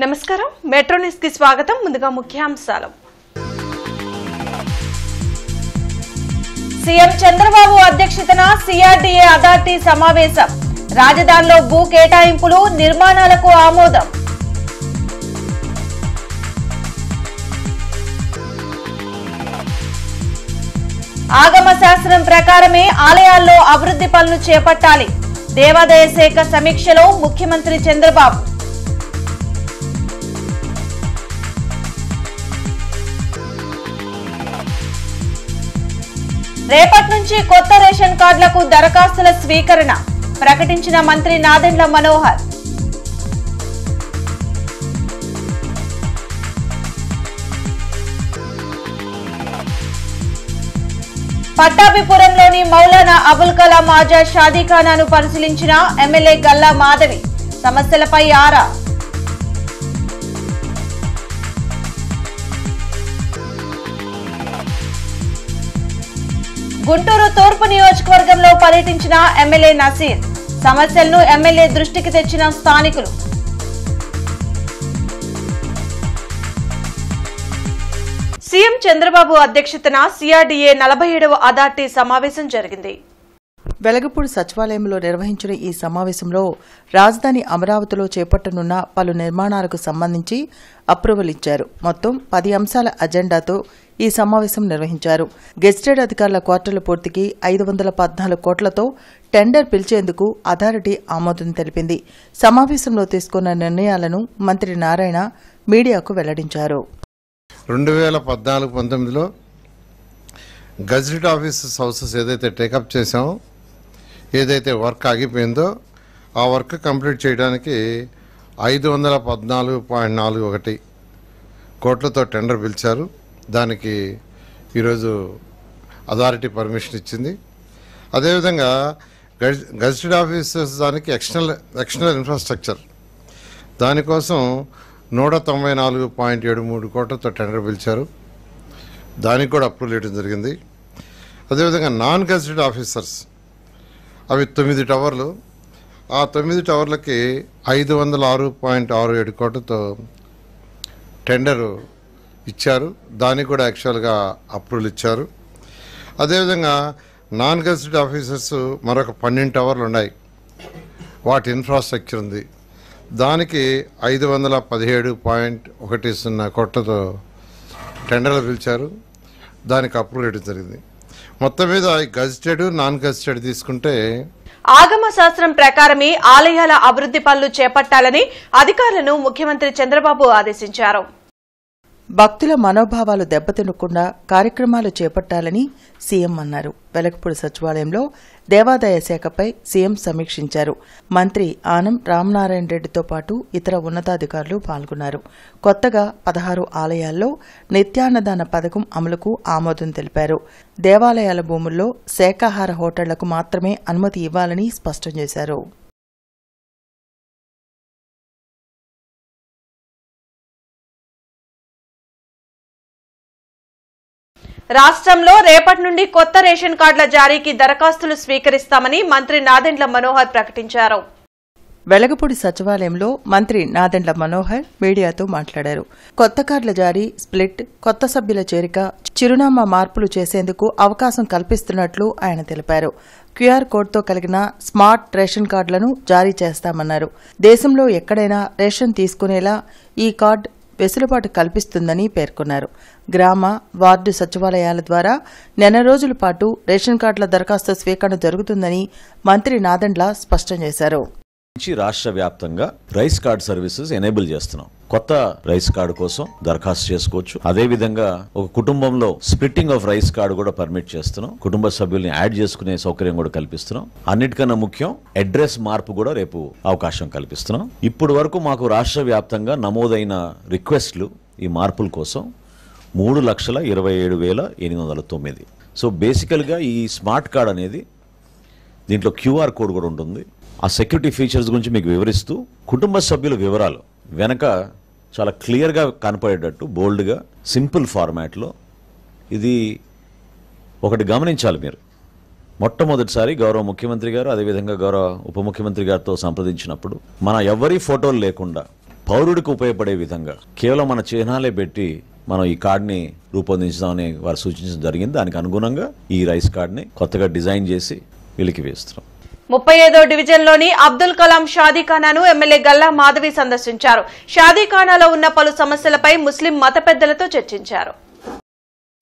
నమస్కారం metro news కి స్వాగతం ముందుగా ముఖ్యాంశాలు సీఎం చంద్రబాబు అధ్యక్షతన సిఆర్డీఏ అథారిటీ సమావేశం రాజధానిలో భూ కేటాయింపులు నిర్మాణాలకు ఆమోదం ఆగమ శాస్త్రం ప్రకారమే ఆలయాల్లో అభివృద్ధి పనులు చేపట్టాలి దేవాదాయ శాఖ సమీక్షలో ముఖ్యమంత్రి చంద్రబాబు రేపటి నుంచి కొత్త రేషన్ కార్డులకు దరఖాస్తుల స్వీకరణ ప్రకటించిన మంత్రి నాదెండ్ల మనోహర్ పట్టాభిపురంలోని మౌలానా అబుల్ కలాం ఆజాద్ షాదీఖానాను పరిశీలించిన ఎమ్మెల్యే గల్లా మాధవి సమస్యలపై ఆరా గుంటూరు తూర్పు నియోజకవర్గంలో పర్యటించిన ఎమ్మెల్యే నసీర్ సమస్యలను ఎమ్మెల్యే దృష్టికి తెచ్చిన స్థానికులు సీఎం చంద్రబాబు అధ్యక్షతన సిఆర్డీఏ 47వ అథారిటీ సమావేశం జరిగింది. వెలగపూడి సచివాలయంలో నిర్వహించిన ఈ సమావేశంలో రాజధాని అమరావతిలో చేపట్టనున్న పలు నిర్మాణాలకు సంబంధించి అప్రూవల్ ఇచ్చారు. మొత్తం 10 అంశాల అజెండాతో ఈ సమావేశం నిర్వహించారు. గెజిటెడ్ అధికారుల క్వార్టర్ల పూర్తికి 514 కోట్లతో టెండర్ పిలిచేందుకు అథారిటీ ఆమోదం తెలిపింది. సమావేశంలో తీసుకున్న నిర్ణయాలను మంత్రి నారాయణ మీడియాకు వెల్లడించారు. 2014-19లో గజిటెడ్ ఆఫీసర్స్ హౌసెస్ ఏదైతే టేకప్ చేసామో, ఏదైతే వర్క్ ఆగిపోయిందో ఆ వర్క్ కంప్లీట్ చేయడానికి 514.41 కోట్లతో టెండర్ పిలిచారు. దానికి ఈరోజు అథారిటీ పర్మిషన్ ఇచ్చింది. అదేవిధంగా గజిటెడ్ ఆఫీసర్స్ దానికి ఎక్స్టర్నల్ ఇన్ఫ్రాస్ట్రక్చర్ దానికోసం 194.73 కోట్లతో టెండర్ పిలిచారు. దానికి కూడా అప్రూవల్ ఇవ్వడం జరిగింది. అదేవిధంగా నాన్ గజిటెడ్ ఆఫీసర్స్ అవి 9 టవర్లు, ఆ 9 టవర్లకి 506.67 కోట్లతో టెండరు ఇచ్చారు. దానికి కూడా యాక్చువల్గా అప్రూవల్ ఇచ్చారు. అదేవిధంగా నాన్ గజిటెడ్ ఆఫీసర్స్ మరొక 12 టవర్లు ఉన్నాయి, వాటి ఇన్ఫ్రాస్ట్రక్చర్ ఉంది. దానికి 517.10 కోట్లతో టెండర్లు పిలిచారు. దానికి అప్రూవల్ ఇవ్వడం జరిగింది. మొత్తం మీద గజిటెడ్ నాన్ గజిటెడ్ తీసుకుంటే ఆగమ శాస్త్రం ప్రకారమే ఆలయాల అభివృద్ధి పనులు చేపట్టాలని అధికారులను ముఖ్యమంత్రి చంద్రబాబు ఆదేశించారు. భక్తుల మనోభావాలు దెబ్బతినకుండా కార్యక్రమాలు చేపట్టాలని సీఎం అన్నారు. వెలగపూడి సచివాలయంలో దేవాదాయ శాఖపై సీఎం సమీక్షించారు. మంత్రి ఆనం రామనారాయణ రెడ్డితో పాటు ఇతర ఉన్నతాధికారులు పాల్గొన్నారు. కొత్తగా 16 ఆలయాల్లో నిత్యాన్నదాన పథకం అమలుకు ఆమోదం తెలిపారు. దేవాలయాల భూముల్లో శాకాహార హోటళ్లకు మాత్రమే అనుమతి ఇవ్వాలని స్పష్టం చేశారు. రాష్ట్రంలో రేపటి నుండి కొత్త రేషన్ కార్డుల జారీకి దరఖాస్తులు స్వీకరిస్తామని మంత్రి నాదెండ్ల మనోహర్ ప్రకటించారు. వెలగపూడి సచివాలయంలో మంత్రి నాదెండ్ల మనోహర్ మీడియాతో మాట్లాడారు. కొత్త కార్డుల జారీ, స్ప్లిట్, కొత్త సభ్యుల చేరిక, చిరునామా మార్పులు చేసేందుకు అవకాశం కల్పిస్తున్నట్లు ఆయన తెలిపారు. క్యూఆర్ కోడ్తో కలిగిన స్మార్ట్ రేషన్ కార్డులను జారీ చేస్తామన్నారు. దేశంలో ఎక్కడైనా రేషన్ తీసుకునేలా ఈ కార్డు వెసులుబాటు కల్పిస్తుందని పేర్కొన్నారు. గ్రామ, వార్డు సచివాలయాల ద్వారా నెల రోజుల పాటు రేషన్ కార్డుల దరఖాస్తు స్వీకరణ జరుగుతుందని మంత్రి నాదెండ్ల స్పష్టం చేశారు. రాష్ట్ర వ్యాప్తంగా రైస్ కార్డ్ సర్వీసెస్ ఎనేబుల్ చేస్తున్నాం. కొత్త రైస్ కార్డు కోసం దరఖాస్తు చేసుకోవచ్చు. అదే విధంగా ఒక కుటుంబంలో స్ప్లిట్టింగ్ ఆఫ్ రైస్ కార్డు కూడా పర్మిట్ చేస్తున్నాం. కుటుంబ సభ్యుల్ని యాడ్ చేసుకునే సౌకర్యం కూడా కల్పిస్తున్నాం. అన్నిటికన్నా ముఖ్యం అడ్రస్ మార్పు కూడా రేపు అవకాశం కల్పిస్తున్నాం. ఇప్పుడు వరకు మాకు రాష్ట్ర వ్యాప్తంగా నమోదైన రిక్వెస్ట్లు ఈ మార్పుల కోసం 3,27,809. సో బేసికల్గా ఈ స్మార్ట్ కార్డ్ అనేది దీంట్లో క్యూఆర్ కోడ్ కూడా ఉంటుంది. ఆ సెక్యూరిటీ ఫీచర్స్ గురించి మీకు వివరిస్తూ కుటుంబ సభ్యుల వివరాలు వెనక చాలా క్లియర్గా కనపడేటట్టు బోల్డ్గా సింపుల్ ఫార్మాట్లో ఇది ఒకటి గమనించాలి మీరు. మొట్టమొదటిసారి గౌరవ ముఖ్యమంత్రి గారు అదేవిధంగా గౌరవ ఉప ముఖ్యమంత్రి గారితో సంప్రదించినప్పుడు మన ఎవరి ఫోటోలు లేకుండా పౌరుడికి ఉపయోగపడే విధంగా కేవలం మన చిహ్నాలే పెట్టి మనం ఈ కార్డ్ని రూపొందించుదామని వారు సూచించడం జరిగింది. దానికి అనుగుణంగా ఈ రైస్ కార్డ్ని కొత్తగా డిజైన్ చేసి వెలికి వేస్తున్నాం. 35వ డివిజన్లోని అబ్దుల్ కలాం షాదీఖానాను ఎమ్మెల్యే గల్లా మాధవి సందర్శించారు. షాదీఖానాలో ఉన్న పలు సమస్యలపై ముస్లిం మత పెద్దలతో చర్చించారు.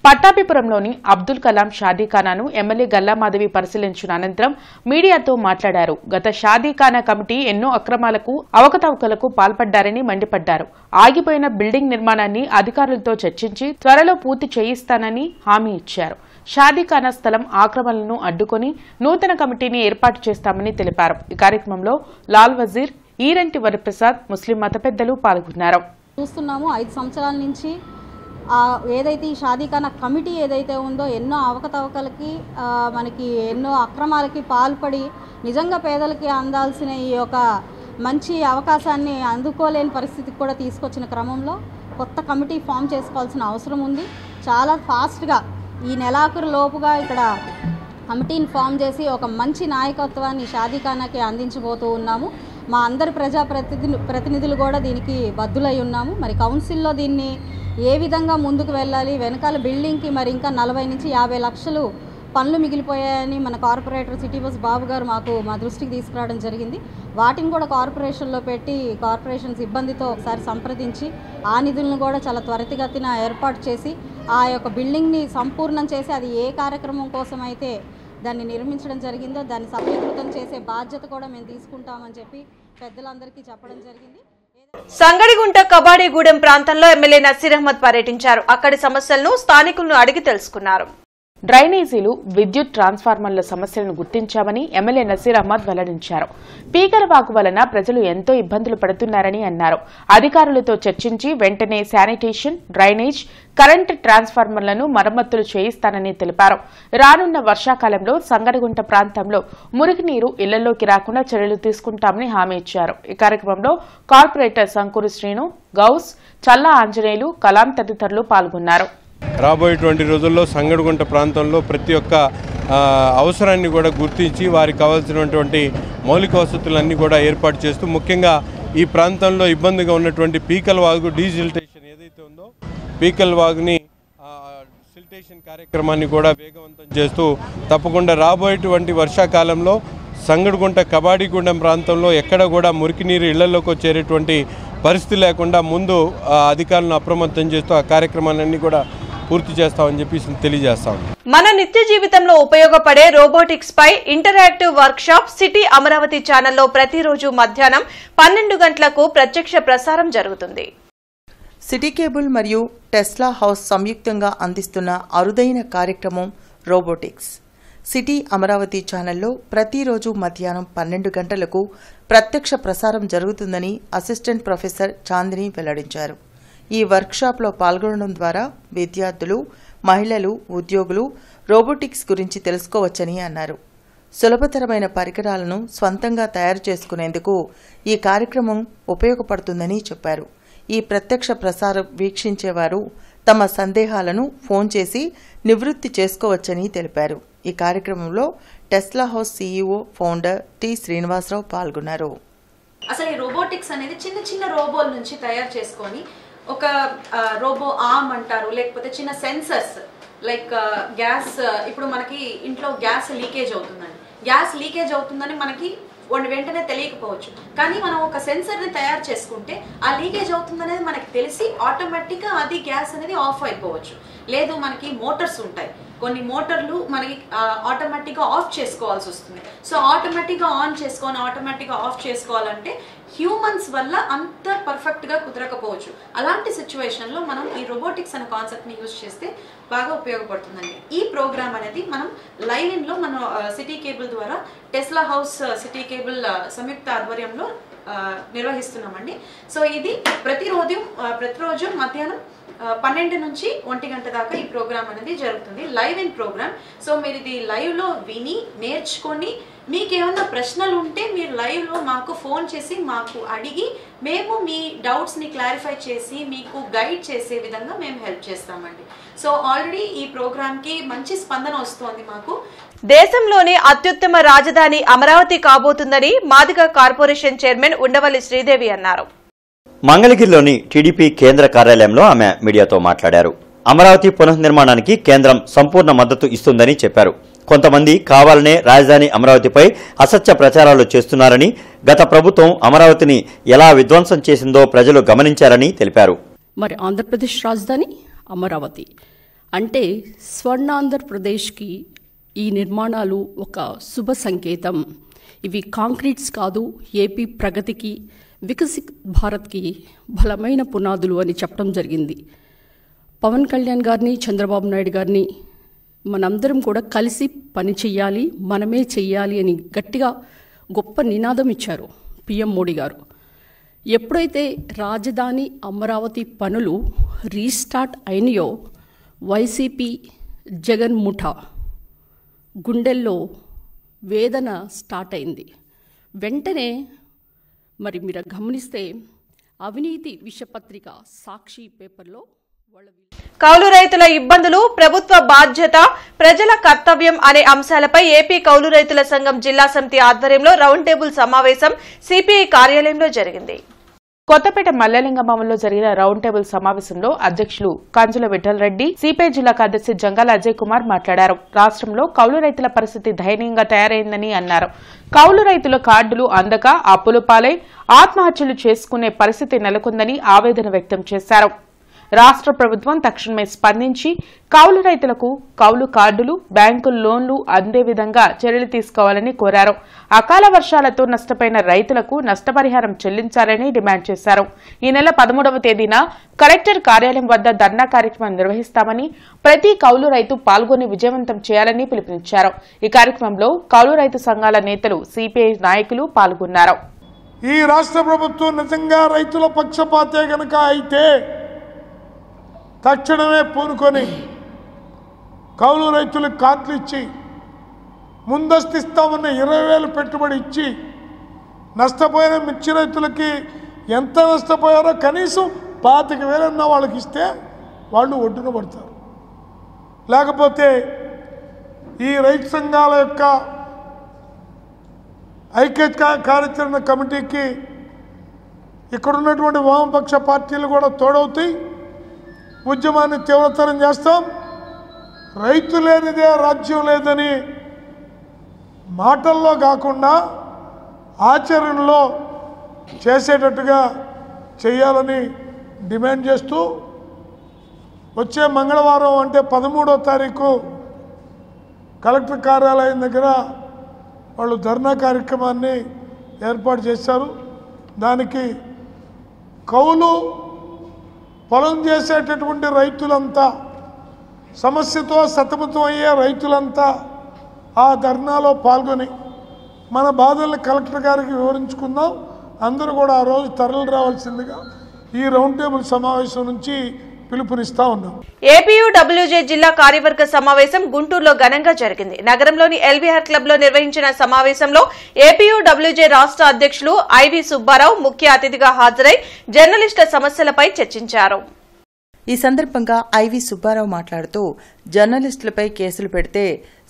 పట్టాభిపురంలోని అబ్దుల్ కలాం షాదీఖానాను ఎమ్మెల్యే గల్లా మాధవి పరిశీలించిన అనంతరం మీడియాతో మాట్లాడారు. గత షాదీఖానా కమిటీ ఎన్నో అక్రమాలకు అవకతవకలకు పాల్పడ్డారని మండిపడ్డారు. ఆగిపోయిన బిల్డింగ్ నిర్మాణాన్ని అధికారులతో చర్చించి త్వరలో పూర్తి చేయిస్తానని హామీ ఇచ్చారు. షాదీఖానా స్థలం ఆక్రమణలను అడ్డుకుని నూతన కమిటీని ఏర్పాటు చేస్తామని తెలిపారు. ఈ కార్యక్రమంలో లాల్ వజీర్, ఈరంటి వరప్రసాద్, ముస్లిం మత పెద్దలు పాల్గొన్నారు. చూస్తున్నాము 5 సంవత్సరాల నుంచి ఏదైతే ఈ షాదీఖానా కమిటీ ఏదైతే ఉందో ఎన్నో అవకతవకలకి మనకి ఎన్నో అక్రమాలకి పాల్పడి నిజంగా పేదలకి అందాల్సిన ఈ యొక్క మంచి అవకాశాన్ని అందుకోలేని పరిస్థితికి కూడా తీసుకొచ్చిన క్రమంలో కొత్త కమిటీ ఫామ్ చేసుకోవాల్సిన అవసరం ఉంది. చాలా ఫాస్ట్గా ఈ నెలాఖరు లోపుగా ఇక్కడ కమిటీని ఫామ్ చేసి ఒక మంచి నాయకత్వాన్ని షాదీఖానాకి అందించబోతూ ఉన్నాము. మా అందరి ప్రతినిధులు కూడా దీనికి బద్దులై ఉన్నాము. మరి కౌన్సిల్లో దీన్ని ఏ విధంగా ముందుకు వెళ్ళాలి, వెనకాల బిల్డింగ్కి మరి ఇంకా 40 నుంచి 50 లక్షలు పనులు మిగిలిపోయాయని మన కార్పొరేటర్ సిటీ బస్ బాబు గారు మా దృష్టికి తీసుకురావడం జరిగింది. వాటిని కూడా కార్పొరేషన్లో పెట్టి కార్పొరేషన్ సిబ్బందితో ఒకసారి సంప్రదించి ఆ నిధులను కూడా చాలా త్వరితగతిన ఏర్పాటు చేసి ఆ యొక్క బిల్డింగ్ని సంపూర్ణం చేసి అది ఏ కార్యక్రమం కోసం అయితే దాన్ని నిర్మించడం జరిగిందో దాన్ని సఫలీకృతం చేసే బాధ్యత కూడా మేము తీసుకుంటామని చెప్పి పెద్దలందరికీ చెప్పడం జరిగింది. సంగడిగుంట కబాడీగూడెం ప్రాంతంలో ఎమ్మెల్యే నసీర్ అహ్మద్ పర్యటించారు. అక్కడి సమస్యలను స్థానికులను అడిగి తెలుసుకున్నారు. డ్రైనేజీలు, విద్యుత్ ట్రాన్స్ఫార్మర్ల సమస్యలను గుర్తించామని ఎమ్మెల్యే నసీర్ అహ్మద్ వెల్లడించారు. పీకలవాగు వలన ప్రజలు ఎంతో ఇబ్బందులు పడుతున్నారని అన్నారు. అధికారులతో చర్చించి వెంటనే శానిటేషన్, డ్రైనేజ్, కరెంటు ట్రాన్స్ఫార్మర్లను మరమ్మతులు చేయిస్తానని తెలిపారు. రానున్న వర్షాకాలంలో సంగడిగుంట ప్రాంతంలో మురుగునీరు ఇళ్లలోకి రాకుండా చర్యలు తీసుకుంటామని హామీ ఇచ్చారు. ఈ కార్యక్రమంలో కార్పొరేటర్ సంకూరు శ్రీను, గౌస్, చల్లా ఆంజనేయులు, కలాం తదితరులు పాల్గొన్నారు. రాబోయేటువంటి రోజుల్లో సంగడిగుంట ప్రాంతంలో ప్రతి ఒక్క అవసరాన్ని కూడా గుర్తించి వారికి కావాల్సినటువంటి మౌలిక వసతులన్నీ కూడా ఏర్పాటు చేస్తూ ముఖ్యంగా ఈ ప్రాంతంలో ఇబ్బందిగా ఉన్నటువంటి పీకలవాగు డీసిల్టేషన్ ఏదైతే ఉందో పీకలవాగుని సిల్టేషన్ కార్యక్రమాన్ని కూడా వేగవంతం చేస్తూ తప్పకుండా రాబోయేటువంటి వర్షాకాలంలో సంగడిగుంట కబాడీగూడెం ప్రాంతంలో ఎక్కడ కూడా మురికి నీరు ఇళ్లలోకి వచ్చేటువంటి పరిస్థితి లేకుండా ముందు అధికారులను అప్రమత్తం చేస్తూ ఆ కార్యక్రమాలన్నీ కూడా పూర్తి చేస్తామని చెప్పి తెలియజేస్తాం. మన నిత్య జీవితంలో ఉపయోగపడే రోబోటిక్స్ పై interactive workshop city Amaravati ఛానల్లో ప్రతిరోజు మధ్యాహ్నం 12 గంటలకు ప్రత్యక్ష ప్రసారం జరుగుతుంది. సిటీ కేబుల్ మరియు టెస్లా హౌస్ సంయుక్తంగా అందిస్తున్న అరుదైన కార్యక్రమం రోబోటిక్స్. సిటీ అమరావతి ఛానల్లో ప్రతిరోజు మధ్యాహ్నం 12 గంటలకు ప్రత్యక్ష ప్రసారం జరుగుతుందని అసిస్టెంట్ ప్రొఫెసర్ చాందిని వెల్లడించారు. ఈ వర్క్షాప్లో పాల్గొనడం ద్వారా విద్యార్థులు, మహిళలు, ఉద్యోగులు రోబోటిక్స్ గురించి తెలుసుకోవచ్చని అన్నారు. సులభతరమైన పరికరాలను స్వంతంగా తయారు చేసుకునేందుకు ఈ కార్యక్రమం ఉపయోగపడుతుందని చెప్పారు. ఈ ప్రత్యక్ష ప్రసారం వీక్షించేవారు తమ సందేహాలను ఫోన్ చేసి నివృత్తి చేసుకోవచ్చని తెలిపారు. ఈ కార్యక్రమంలో Tesla house CEO, founder T Srinivasa Rao పాల్గొన్నారు. అసలు ఈ రోబోటిక్స్ అనేది చిన్న చిన్న రోబోల నుంచి తయారు చేసుకొని ఒక రోబో ఆర్మ్ అంటారు, లేకపోతే చిన్న సెన్సర్స్ లైక్ గ్యాస్. ఇప్పుడు మనకి ఇంట్లో గ్యాస్ లీకేజ్ అవుతుందని, గ్యాస్ లీకేజ్ అవుతుందని మనకి వెంటనే తెలియకపోవచ్చు, కానీ మనం ఒక సెన్సర్ని తయారు చేసుకుంటే ఆ లీకేజ్ అవుతుందనేది మనకి తెలిసి ఆటోమేటిక్గా అది గ్యాస్ అనేది ఆఫ్ అయిపోవచ్చు. లేదు మనకి మోటార్స్ ఉంటాయి, కొన్ని మోటార్లు మనకి ఆటోమేటిక్గా ఆఫ్ చేసుకోవాల్సి వస్తుంది. సో ఆటోమేటిక్గా ఆన్ చేసుకొని ఆటోమేటిక్గా ఆఫ్ చేసుకోవాలంటే హ్యూమన్స్ వల్ల అంత పర్ఫెక్ట్గా కుదరకపోవచ్చు. అలాంటి సిచ్యువేషన్లో మనం ఈ రోబోటిక్స్ అనే కాన్సెప్ట్ని యూజ్ చేస్తే బాగా ఉపయోగపడుతుందండి. ఈ ప్రోగ్రామ్ అనేది మనం లైవ్ ఇన్లో మనం సిటీ కేబుల్ ద్వారా టెస్లా హౌస్ సిటీ కేబుల్ సంయుక్త ఆధ్వర్యంలో నిర్వహిస్తున్నామండి. సో ఇది ప్రతిరోజు మధ్యాహ్నం 12 నుంచి 1 గంట దాకా ఈ ప్రోగ్రామ్ అనేది జరుగుతుంది, లైవ్ ఇన్ ప్రోగ్రామ్. సో మీరు ఇది లైవ్లో విని నేర్చుకొని మీకు ఏమన్నా ప్రశ్నలు ఉంటే మీరు లైవ్లో మాకు ఫోన్ చేసి మాకు అడిగి మేము మీ డౌట్స్ని క్లారిఫై చేసి మీకు గైడ్ చేసే విధంగా మేము హెల్ప్ చేస్తామండి. సో ఆల్రెడీ ఈ ప్రోగ్రామ్కి మంచి స్పందన వస్తోంది మాకు. దేశంలోని అత్యుత్తమ రాజధాని అమరావతి కాబోతుందని మాదిగ కార్పొరేషన్ చైర్మన్ ఉండవల్లి శ్రీదేవి అన్నారు. మంగళగిరిలోని టీడీపీ కేంద్ర కార్యాలయంలో ఆమె మీడియాతో మాట్లాడారు. అమరావతి పునర్నిర్మాణానికి కేంద్రం సంపూర్ణ మద్దతు ఇస్తుందని చెప్పారు. కొంతమంది కావాలనే రాజధాని అమరావతిపై అసత్య ప్రచారాలు చేస్తున్నారని, గత ప్రభుత్వం అమరావతిని ఎలా విధ్వంసం చేసిందో ప్రజలు గమనించారని తెలిపారు. మరి ఆంధ్రప్రదేశ్ రాజధాని అమరావతి అంటే స్వర్ణాంధ్రప్రదేశ్కి ఈ నిర్మాణాలు ఒక శుభ సంకేతం. ఇవి కాంక్రీట్స్ కాదు, ఏపీ ప్రగతికి, వికసిత్ భారత్కి బలమైన పునాదులు అని చెప్పడం జరిగింది. పవన్ కళ్యాణ్ గారిని, చంద్రబాబు నాయుడు గారిని మనందరం కూడా కలిసి పని చెయ్యాలి, మనమే చెయ్యాలి అని గట్టిగా గొప్ప నినాదం ఇచ్చారు పిఎం మోడీ గారు. ఎప్పుడైతే రాజధాని అమరావతి పనులు రీస్టార్ట్ అయినాయో వైసీపీ జగన్ ముఠా గుండెల్లో వేదన స్టార్ట్ అయింది. వెంటనే మరి మీరు గమనిస్తే అవినీతి విషపత్రిక సాక్షి పేపర్లో కౌలు రైతుల ఇబ్బందులు ప్రభుత్వ బాధ్యత, ప్రజల కర్తవ్యం అనే అంశాలపై ఏపీ కౌలు రైతుల సంఘం జిల్లా సమితి ఆధ్వర్యంలో రౌండ్ టేబుల్ సమావేశం సిపిఐ కార్యాలయంలో జరిగింది. కొత్తపేట మల్లెలింగమంలో జరిగిన రౌండ్ టేబుల్ సమావేశంలో అధ్యక్షులు కంజుల విఠల్ రెడ్డి, సిపిఐ జిల్లా కార్యదర్శి జంగాల అజయ్ కుమార్ మాట్లాడారు. రాష్ట్రంలో కౌలు రైతుల పరిస్థితి దయనీయంగా తయారైందని అన్నారు. కౌలు రైతుల కార్డులు అందక అప్పుల పాలై ఆత్మహత్యలు చేసుకునే పరిస్థితి నెలకొందని ఆవేదన వ్యక్తం చేశారు. రాష్ట్ర ప్రభుత్వం తక్షణమే స్పందించి కౌలు రైతులకు కౌలు కార్డులు, బ్యాంకు లోన్లు అందే విధంగా చర్యలు తీసుకోవాలని కోరారు. అకాల వర్షాలతో నష్టపోయిన రైతులకు నష్టపరిహారం చెల్లించాలని డిమాండ్ చేశారు. ఈ నెల 13వ తేదీన కలెక్టర్ కార్యాలయం వద్ద ధర్నా కార్యక్రమం నిర్వహిస్తామని, ప్రతి కౌలు రైతు పాల్గొని విజయవంతం చేయాలని పిలుపునిచ్చారు. ఈ కార్యక్రమంలో కౌలు రైతు సంఘాల నేతలు, సిపిఐ నాయకులు పాల్గొన్నారు. ఈ రాష్ట్ర ప్రభుత్వం నిజంగా రైతుల పక్షపాతే గనక అయితే తక్షణమే పూనుకొని కౌలు రైతులకు కార్డులు ఇచ్చి, ముందస్తు ఇస్తామన్న 20,000 పెట్టుబడి ఇచ్చి, నష్టపోయిన మిర్చి రైతులకి ఎంత నష్టపోయారో కనీసం 25,000 వాళ్ళకి ఇస్తే వాళ్ళు ఒడ్డున పడతారు. లేకపోతే ఈ రైతు సంఘాల యొక్క ఐక్య కార్యాచరణ కమిటీకి ఇక్కడున్నటువంటి వామపక్ష పార్టీలు కూడా తోడవుతాయి. ఉద్యమాన్ని తీవ్రతరం చేస్తాం. రైతు లేనిదే రాజ్యం లేదని మాటల్లో కాకుండా ఆచరణలో చేసేటట్టుగా చేయాలని డిమాండ్ చేస్తూ వచ్చే మంగళవారం అంటే 13వ తారీఖు కలెక్టర్ కార్యాలయం దగ్గర వాళ్ళు ధర్నా కార్యక్రమాన్ని ఏర్పాటు చేశారు. దానికి కౌలు పొలం చేసేటటువంటి రైతులంతా, సమస్యతో సతమతం అయ్యే రైతులంతా ఆ ధర్నాలో పాల్గొని మన బాధలను కలెక్టర్ గారికి వివరించుకుందాం. అందరూ కూడా ఆ రోజు తరలి రావాల్సిందిగా ఈ రౌండ్ టేబుల్ సమావేశం నుంచి పిలుపునిస్తా ఉన్నాం. ఏపీయూడబ్ల్యూజే జిల్లా కార్యవర్గ సమావేశం గుంటూరులో ఘనంగా జరిగింది. నగరంలోని ఎల్బీఆర్ క్లబ్ లో నిర్వహించిన సమావేశంలో ఏపీయూడబ్ల్యూజే రాష్ట్ర అధ్యక్షులు ఐవి సుబ్బారావు ముఖ్య అతిథిగా హాజరై జర్నలిస్టుల సమస్యలపై చర్చించారు. ఈ సందర్భంగా ఐవి సుబ్బారావు మాట్లాడుతూ జర్నలిస్టులపై కేసులు పెడితే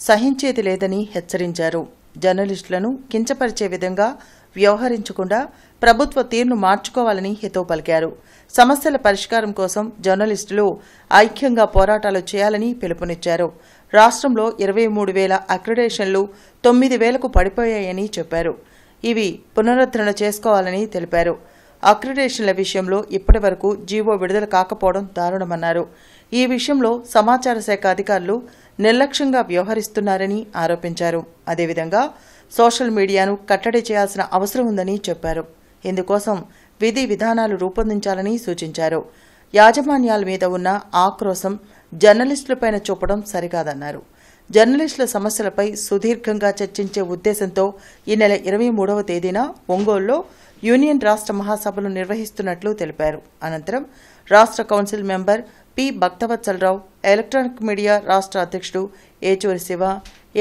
సహించేది లేదని హెచ్చరించారు. జర్నలిస్టులను కించపరిచే విధంగా వ్యవహరించకుండా ప్రభుత్వ తీరును మార్చుకోవాలని హితవు పలికారు. సమస్యల పరిష్కారం కోసం జర్నలిస్టులు ఐక్యంగా పోరాటాలు చేయాలని పిలుపునిచ్చారు. రాష్ట్రంలో 23,000 అక్రిడేషన్లు 9,000కు పడిపోయాయని చెప్పారు. ఇవి పునరుద్ధరణ చేసుకోవాలని తెలిపారు. అక్రిడేషన్ల విషయంలో ఇప్పటి వరకు జీవో విడుదల కాకపోవడం దారుణమన్నారు. ఈ విషయంలో సమాచార శాఖ అధికారులు నిర్లక్ష్యంగా వ్యవహరిస్తున్నారని ఆరోపించారు. అదేవిధంగా సోషల్ మీడియాను కట్టడి చేయాల్సిన అవసరం ఉందని చెప్పారు. ఇందుకోసం విధి విధానాలు రూపొందించాలని సూచించారు. యాజమాన్యాల మీద ఉన్న ఆక్రోశం జర్నలిస్టులపైన చూపడం సరికాదన్నారు. జర్నలిస్టుల సమస్యలపై సుదీర్ఘంగా చర్చించే ఉద్దేశంతో ఈ నెల 23వ తేదీన ఒంగోలులో యూనియన్ రాష్ట్ర మహాసభలు నిర్వహిస్తున్నట్లు తెలిపారు. అనంతరం రాష్ట్ర council member P Bhaktavatsalarao, electronic media రాష్ట్ర అధ్యక్షుడు ఏచూరి శివ,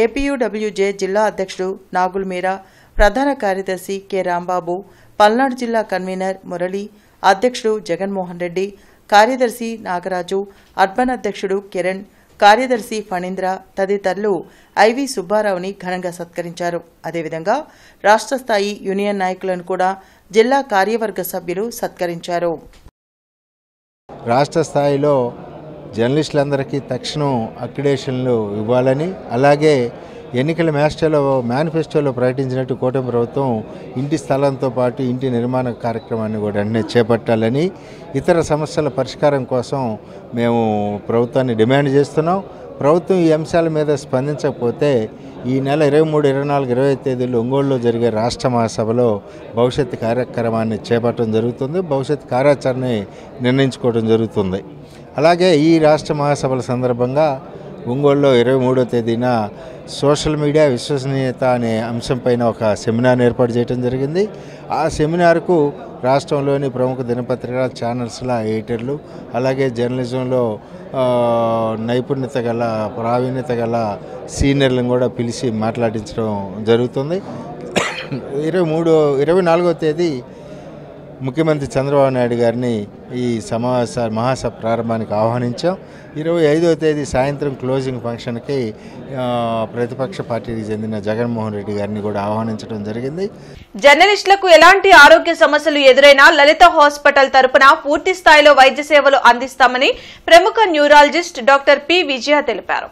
ఏపీయూడబ్ల్యూజే జిల్లా అధ్యక్షుడు నాగుల్ మీరా, ప్రధాన కార్యదర్శి కె రాంబాబు, పల్నాడు జిల్లా కన్వీనర్ మురళి, అధ్యక్షుడు జగన్మోహన్ రెడ్డి, కార్యదర్శి నాగరాజు, అర్బన్ అధ్యక్షుడు కిరణ్, కార్యదర్శి ఫణీంద్ర తదితరులు ఐవి సుబ్బారావుని ఘనంగా సత్కరించారు. అదేవిధంగా రాష్ట్ర స్థాయి యూనియన్ నాయకులను కూడా జిల్లా కార్యవర్గ సభ్యులు సత్కరించారు. రాష్ట్ర స్థాయిలో జర్నలిస్టులందరికీ తక్షణం అక్రిడేషన్లు ఇవ్వాలని, అలాగే ఎన్నికల మేనిఫెస్టోలో ప్రకటించినట్టు కూటమి ప్రభుత్వం ఇంటి స్థలంతో పాటు ఇంటి నిర్మాణ కార్యక్రమాన్ని కూడా వెంటనే చేపట్టాలని, ఇతర సమస్యల పరిష్కారం కోసం మేము ప్రభుత్వాన్ని డిమాండ్ చేస్తున్నాం. ప్రభుత్వం ఈ అంశాల మీద స్పందించకపోతే ఈ నెల 23, 24, 25 తేదీల్లో ఒంగోలులో జరిగే రాష్ట్ర మహాసభలో భవిష్యత్తు కార్యక్రమాన్ని చేపట్టడం జరుగుతుంది. భవిష్యత్తు కార్యాచరణ నిర్ణయించుకోవడం జరుగుతుంది. అలాగే ఈ రాష్ట్ర మహాసభల సందర్భంగా ఒంగోలులో 23వ తేదీన సోషల్ మీడియా విశ్వసనీయత అనే అంశంపైన ఒక సెమినార్ ఏర్పాటు చేయడం జరిగింది. ఆ సెమినార్కు రాష్ట్రంలోని ప్రముఖ దినపత్రికల ఛానల్స్ల ఎడిటర్లు, అలాగే జర్నలిజంలో నైపుణ్యత గల ప్రావీణ్యత గల సీనియర్లను కూడా పిలిచి మాట్లాడించడం జరుగుతుంది. 24వ తేదీ ముఖ్యమంత్రి చంద్రబాబు నాయుడు గారిని ఈ మహాసభ ప్రారంభానికి ఆహ్వానించాం. 25వ తేదీ సాయంత్రం క్లోజింగ్ ఫంక్షన్కి ప్రతిపక్ష పార్టీకి చెందిన జగన్మోహన్ రెడ్డి గారిని కూడా ఆహ్వానించడం జరిగింది. జర్నలిస్టులకు ఎలాంటి ఆరోగ్య సమస్యలు ఎదురైనా లలిత హాస్పిటల్ తరపున పూర్తి స్థాయిలో వైద్య సేవలు అందిస్తామని ప్రముఖ న్యూరాలజిస్ట్ డాక్టర్ పి. విజయ తెలిపారు.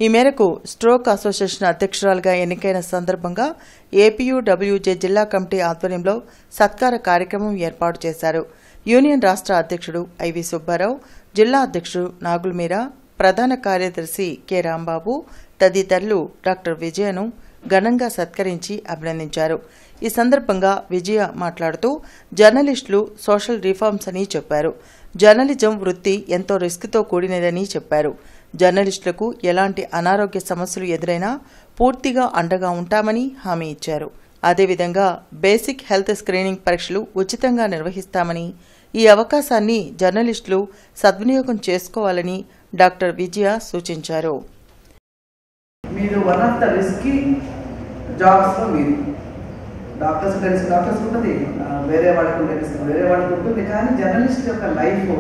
ఈ మేరకు స్ట్రోక్ అసోసియేషన్ అధ్యక్షురాలుగా ఎన్నికైన సందర్భంగా ఏపీయూడబ్ల్యూజే జిల్లా కమిటీ ఆధ్వర్యంలో సత్కార కార్యక్రమం ఏర్పాటు చేశారు. యూనియన్ రాష్ట్ర అధ్యక్షుడు ఐవి సుబ్బారావు, జిల్లా అధ్యక్షుడు నాగుల్మీరా, ప్రధాన కార్యదర్శి కె. రాంబాబు తదితరులు డాక్టర్ విజయను ఘనంగా సత్కరించి అభినందించారు. ఈ సందర్భంగా విజయ మాట్లాడుతూ జర్నలిస్టులు సోషల్ రిఫార్మ్స్ అని చెప్పారు. జర్నలిజం వృత్తి ఎంతో రిస్క్తో కూడినదని చెప్పారు. జర్నలిస్టులకు ఎలాంటి అనారోగ్య సమస్యలు ఎదురైనా పూర్తిగా అండగా ఉంటామని హామీ ఇచ్చారు. అదేవిధంగా బేసిక్ హెల్త్ స్క్రీనింగ్ పరీక్షలు ఉచితంగా నిర్వహిస్తామని, ఈ అవకాశాన్ని జర్నలిస్టులు సద్వినియోగం చేసుకోవాలని డాక్టర్ విజయ సూచించారు. మీరు వన్ ఆఫ్ ద రిస్కీ జాబ్స్లో మీరు డాక్టర్స్ కలిసి డాక్టర్స్ ఉంటుంది, వేరే వాళ్ళకి ఉంటుంది, కానీ జర్నలిస్ట్ యొక్క life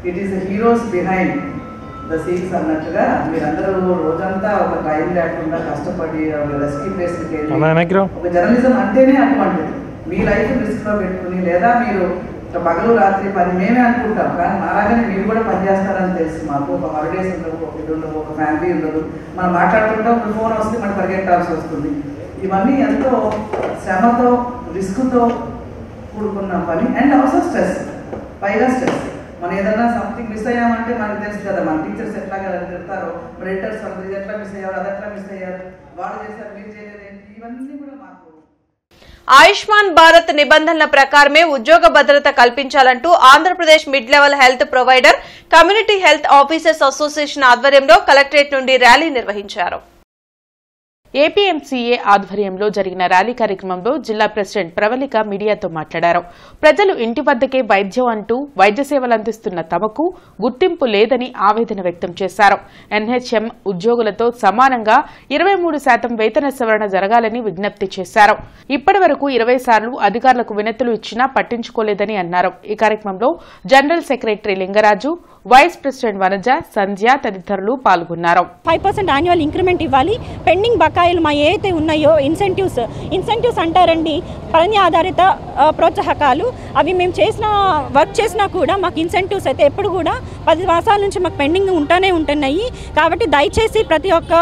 it is the heroes behind the scenes అన్నట్టుగా మీరందరూ రోజంతా ఒక టైం లేకుండా కష్టపడి రెస్క్యూ ప్లేస్కి వెళ్ళి ఒక జర్నలిజం అంటేనే అటువంటిది. మీ లైఫ్ రిస్క్లో పెట్టుకుని, లేదా మీరు పగలు రాత్రి పని మేమే అనుకుంటాం, కానీ మాలాగానే మీరు కూడా పనిచేస్తారని తెలుసు. మాకు ఒక హాలిడేస్ ఉండవు, ఒక ఇల్లు ఉండవు, ఒక ఫ్యామిలీ ఉండదు. మనం మాట్లాడుతుంటాం, ఒక ఫోన్ వస్తే మనం పరిగెట్టాల్సి వస్తుంది. ఇవన్నీ ఎంతో శ్రమతో రిస్క్తో కూడుకున్న పని, అండ్ ఆల్సో స్ట్రెస్, పైగా స్ట్రెస్. మనం ఏదన్నా సంథింగ్ మిస్ అయ్యామంటే మనకు తెలుసు కదా, మన టీచర్స్ ఎట్లాగా తిడతారో, మన ఎడిటర్స్ ఇది ఎట్లా మిస్ అయ్యారు, అది ఎట్లా మిస్ అయ్యారు, వాళ్ళు చేశారు మీరు చేయలేదేంటి, ఇవన్నీ కూడా మాకు. ఆయుష్మాన్ భారత్ నిబంధనల ప్రకారమే ఉద్యోగ భద్రత కల్పించాలంటూ Andhra Pradesh mid level health provider community health officers association ఆధ్వర్యంలో కలెక్టరేట్ నుండి ర్యాలీ నిర్వహించారు. ఏపీఎంసీఏ ఆధ్వర్యంలో జరిగిన ర్యాలీ కార్యక్రమంలో జిల్లా ప్రెసిడెంట్ ప్రవళిక మీడియాతో మాట్లాడారు. ప్రజలు ఇంటి వద్దకే వైద్యం అంటూ వైద్య సేవలు అందిస్తున్న తమకు గుర్తింపు లేదని ఆవేదన వ్యక్తం చేశారు. ఎన్హెచ్ఎం ఉద్యోగులతో సమానంగా 23% వేతన సవరణ జరగాలని విజ్ఞప్తి చేశారు. ఇప్పటి వరకు 20 సార్లు అధికారులకు వినతులు ఇచ్చినా పట్టించుకోలేదని అన్నారు. ఈ కార్యక్రమంలో general secretary Lingaraju, vice president Vanaja, Sandhya తదితరులు పాల్గొన్నారు. 5% యాన్యువల్ ఇంక్రిమెంట్ ఇవ్వాలి. పెండింగ్ బకాయిలు మా ఏవైతే ఉన్నాయో ఇన్సెంటివ్స్ అంటారండి, పని ఆధారిత ప్రోత్సాహకాలు. అవి మేము వర్క్ చేసినా కూడా మాకు ఇన్సెంటివ్స్ అయితే ఎప్పుడు కూడా 10 మాసాల నుంచి మాకు పెండింగ్ ఉంటున్నాయి. కాబట్టి దయచేసి ప్రతి ఒక్క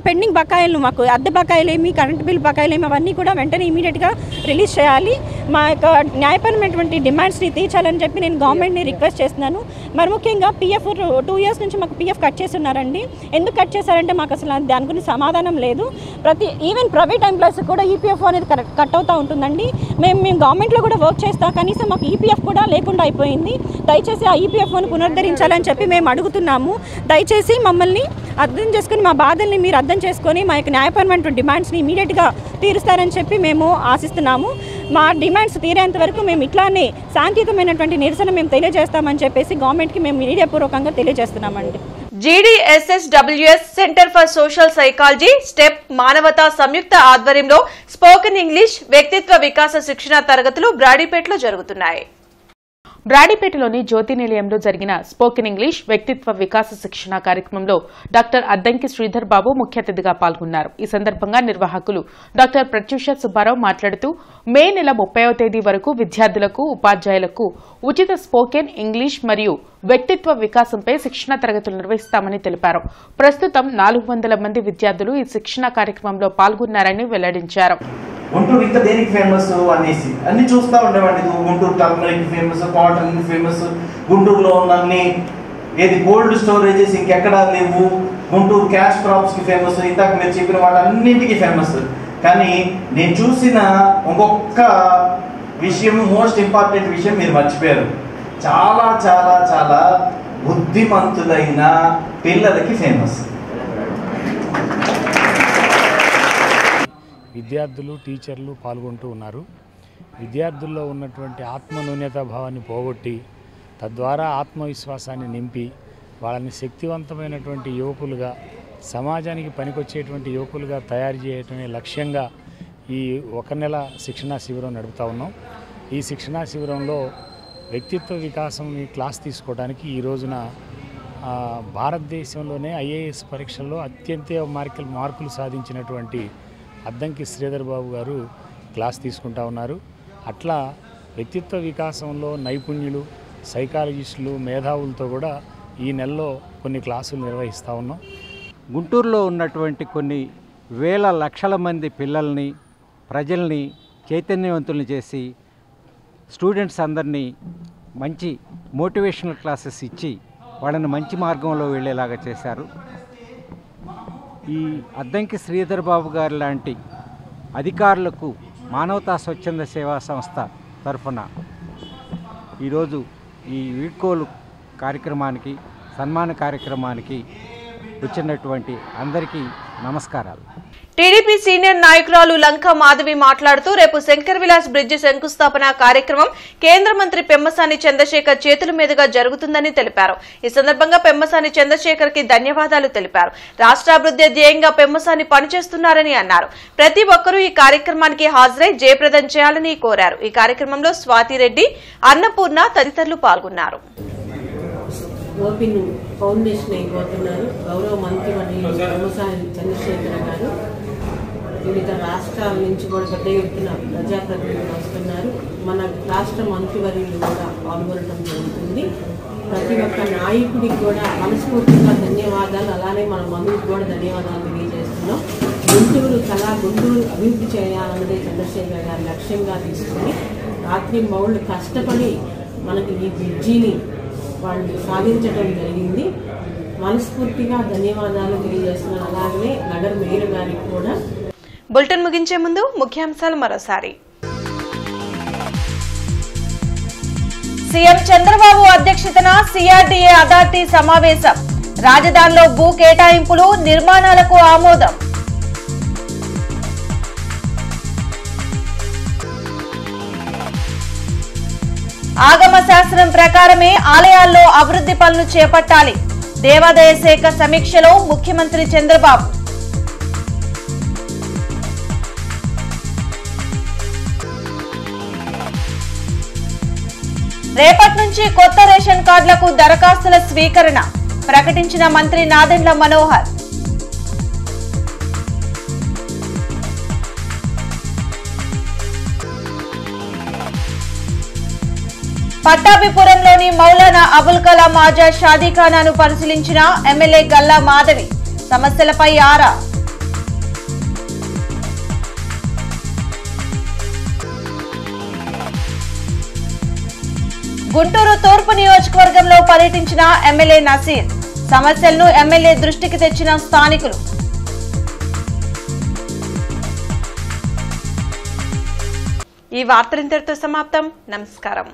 పెండింగ్ బకాయిలను, మాకు అద్దె బకాయిలేమి, కరెంట్ బిల్ బకాయిలేమి, అవన్నీ కూడా వెంటనే ఇమీడియట్గా రిలీజ్ చేయాలి. మా యొక్క న్యాయపరమైనటువంటి డిమాండ్స్ని తీర్చాలని చెప్పి నేను గవర్నమెంట్ని రిక్వెస్ట్ చేస్తున్నాను. మరి ముఖ్యంగా పిఎఫ్ 2 years నుంచి మాకు పిఎఫ్ కట్ చేస్తున్నారండి. ఎందుకు కట్ చేశారంటే మాకు అసలు దాని గురించి సమాధానం లేదు. ఈవెన్ ప్రైవేట్ ఎంప్లాయీస్ కూడా ఈపీఎఫ్ అనేది కట్ అవుతూ ఉంటుందండి. మేము గవర్నమెంట్లో కూడా వర్క్ చేస్తాం, కనీసం మాకు ఈపీఎఫ్ కూడా లేకుండా అయిపోయింది. దయచేసి ఆ ఈపీఎఫ్ను పునరుద్ధరించాలని చెప్పి మేము అడుగుతున్నాము. దయచేసి మమ్మల్ని అర్థం చేసుకుని, మా బాధల్ని మీరు అర్థం చేసుకొని మా యొక్క న్యాయపరమైన డిమాండ్స్ని ఇమీడియట్గా తీరుస్తారని చెప్పి మేము ఆశిస్తున్నాము. మా డిమాండ్స్ తీరేంత వరకు మేము ఇట్లానే శాంతియుతమైనటువంటి నిరసన మేము తెలియజేస్తామని చెప్పేసి గవర్నమెంట్కి మేము మీడియాపూర్వకంగా తెలియజేస్తున్నామండి. GDSSWS centre for social psychology step మానవతా సంయుక్త ఆధ్వర్యంలో స్పోకెన్ ఇంగ్లీష్ వ్యక్తిత్వ వికాస శిక్షణ తరగతులు బ్రాడీపేటలో జరుగుతున్నాయి. బ్రాడీపేటలోని జ్యోతి నిలయంలో జరిగిన స్పోకెన్ ఇంగ్లీష్ వ్యక్తిత్వ వికాస శిక్షణ కార్యక్రమంలో డాక్టర్ అద్దంకి శ్రీధర్ బాబు ముఖ్య అతిథిగా పాల్గొన్నారు. ఈ సందర్భంగా నిర్వాహకులు డాక్టర్ ప్రత్యూష సుబ్బారావు మాట్లాడుతూ మే నెల 30వ తేదీ వరకు విద్యార్థులకు ఉపాధ్యాయులకు ఉచిత స్పోకెన్ ఇంగ్లీష్ మరియు వ్యక్తిత్వ వికాసంపై శిక్షణ తరగతులు నిర్వహిస్తామని తెలిపారు. ప్రస్తుతం 400 మంది విద్యార్థులు ఈ శిక్షణ కార్యక్రమంలో పాల్గొన్నారని వెల్లడించారు. గుంటూరు ఇంకా దేనికి ఫేమస్ అనేసి అన్ని చూస్తూ ఉండేవాడి. Guntur turmeric famous, cotton famous, గుంటూరులో ఉన్న అన్ని ఏది కోల్డ్ స్టోరేజెస్ ఇంకెక్కడా లేవు, గుంటూరు క్యాష్ క్రాప్స్కి ఫేమస్, ఇందాక మీరు చెప్పిన వాటన్నింటికి ఫేమస్. కానీ నేను చూసిన ఇంకొక విషయం, మోస్ట్ ఇంపార్టెంట్ విషయం మీరు మర్చిపోయారు. చాలా చాలా చాలా బుద్ధిమంతులైన పిల్లలకి ఫేమస్. విద్యార్థులు, టీచర్లు పాల్గొంటూ ఉన్నారు. విద్యార్థుల్లో ఉన్నటువంటి ఆత్మన్యూన్యతా భావాన్ని పోగొట్టి తద్వారా ఆత్మవిశ్వాసాన్ని నింపి వాళ్ళని శక్తివంతమైనటువంటి యువకులుగా, సమాజానికి పనికొచ్చేటువంటి యువకులుగా తయారు చేయటమే లక్ష్యంగా ఈ 1 నెల శిక్షణా శిబిరం నడుపుతా ఉన్నాం. ఈ శిక్షణా శిబిరంలో వ్యక్తిత్వ వికాసం క్లాస్ తీసుకోవడానికి ఈ రోజున భారతదేశంలోనే ఐఏఎస్ పరీక్షల్లో అత్యంత మార్కులు సాధించినటువంటి అద్దంకి శ్రీధర్ బాబు గారు క్లాస్ తీసుకుంటా ఉన్నారు. అట్లా వ్యక్తిత్వ వికాసంలో నైపుణ్యులు, సైకాలజిస్టులు, మేధావులతో కూడా ఈ నెలలో కొన్ని క్లాసులు నిర్వహిస్తూ ఉన్నాం. గుంటూరులో ఉన్నటువంటి కొన్ని వేల లక్షల మంది పిల్లల్ని, ప్రజల్ని చైతన్యవంతుల్ని చేసి స్టూడెంట్స్ అందరినీ మంచి మోటివేషనల్ క్లాసెస్ ఇచ్చి వాళ్ళని మంచి మార్గంలో వెళ్ళేలాగా చేశారు. ఈ అద్దంకి శ్రీధర్ బాబు గారు లాంటి అధికారులకు మానవతా స్వచ్ఛంద సేవా సంస్థ తరఫున ఈరోజు ఈ వీడ్కోలు కార్యక్రమానికి, సన్మాన కార్యక్రమానికి వచ్చినటువంటి అందరికీ నమస్కారాలు. టీడీపీ సీనియర్ నాయకురాలు లంకా మాధవి మాట్లాడుతూ రేపు శంకర్ విలాస్ బ్రిడ్జి శంకుస్థాపన కార్యక్రమం కేంద్ర మంత్రి పెమ్మసాని చంద్రశేఖర్ చేతుల మీదుగా జరుగుతుందని తెలిపారు. ఈ సందర్భంగా పెమ్మసాని చంద్రశేఖర్ కి ధన్యవాదాలు తెలిపారు. రాష్ట్రాభివృద్ధి ధ్యేయంగా పెమ్మసాని పనిచేస్తున్నారని అన్నారు. ప్రతి ఒక్కరూ ఈ కార్యక్రమానికి హాజరై జయప్రదం చేయాలని కోరారు. ఈ కార్యక్రమంలో స్వాతిరెడ్డి, అన్నపూర్ణ తదితరులు పాల్గొన్నారు. ఓపెన్ ఫౌండేషన్ అయిపోతున్నారు గౌరవ మంత్రివర్యులు పెమ్మసాని చంద్రశేఖర్ గారు. వివిధ రాష్ట్రాల నుంచి కూడా పెద్ద ఎత్తున ప్రజాప్రతినిధులు వస్తున్నారు. మన రాష్ట్ర మంత్రివర్యులు కూడా పాల్గొనడం జరుగుతుంది. ప్రతి ఒక్క నాయకుడికి కూడా మనస్ఫూర్తిగా ధన్యవాదాలు, అలానే మన మంత్రికి కూడా ధన్యవాదాలు తెలియజేస్తున్నాం. గుంటూరు అభివృద్ధి చేయాలన్నదే చంద్రశేఖర్ గారి లక్ష్యంగా తీసుకుని రాత్రి మౌళ్ళు కష్టపడి మనకి ఈ బ్రిడ్జిని వాళ్ళు సాధించడం జరిగింది. మనస్ఫూర్తిగా ధన్యవాదాలు తెలియజేస్తున్నాను. అలాగనే నగర మేయర్ గారికి కూడా. బులెటిన్ ముగించే ముందు ముఖ్యాంశాలు మరోసారి. సీఎం చంద్రబాబు అధ్యక్షతన సిఆర్డీఏ అథారిటీ సమావేశం. రాజధానిలో భూ కేటాయింపులు, నిర్మాణాలకు ఆమోదం. ఆగమ శాస్త్రం ప్రకారమే ఆలయాల్లో అభివృద్ధి పనులు చేపట్టాలి. దేవాదాయ శాఖ సమీక్షలో ముఖ్యమంత్రి చంద్రబాబు. రేపటి నుంచి కొత్త రేషన్ కార్డులకు దరఖాస్తుల స్వీకరణ ప్రకటించిన మంత్రి నాదెండ్ల మనోహర్. పట్టాభిపురంలోని మౌలానా అబుల్ కలాం ఆజాద్ షాదీఖానాను పరిశీలించిన ఎమ్మెల్యే గల్లా మాధవి. సమస్యలపై ఆరా. గుంటూరు తూర్పు నియోజకవర్గంలో పర్యటించిన ఎమ్మెల్యే నసీర్. సమస్యలను ఎమ్మెల్యే దృష్టికి తెచ్చిన స్థానికులు. ఈ వార్తలు ఇంతటితో సమాప్తం. నమస్కారం.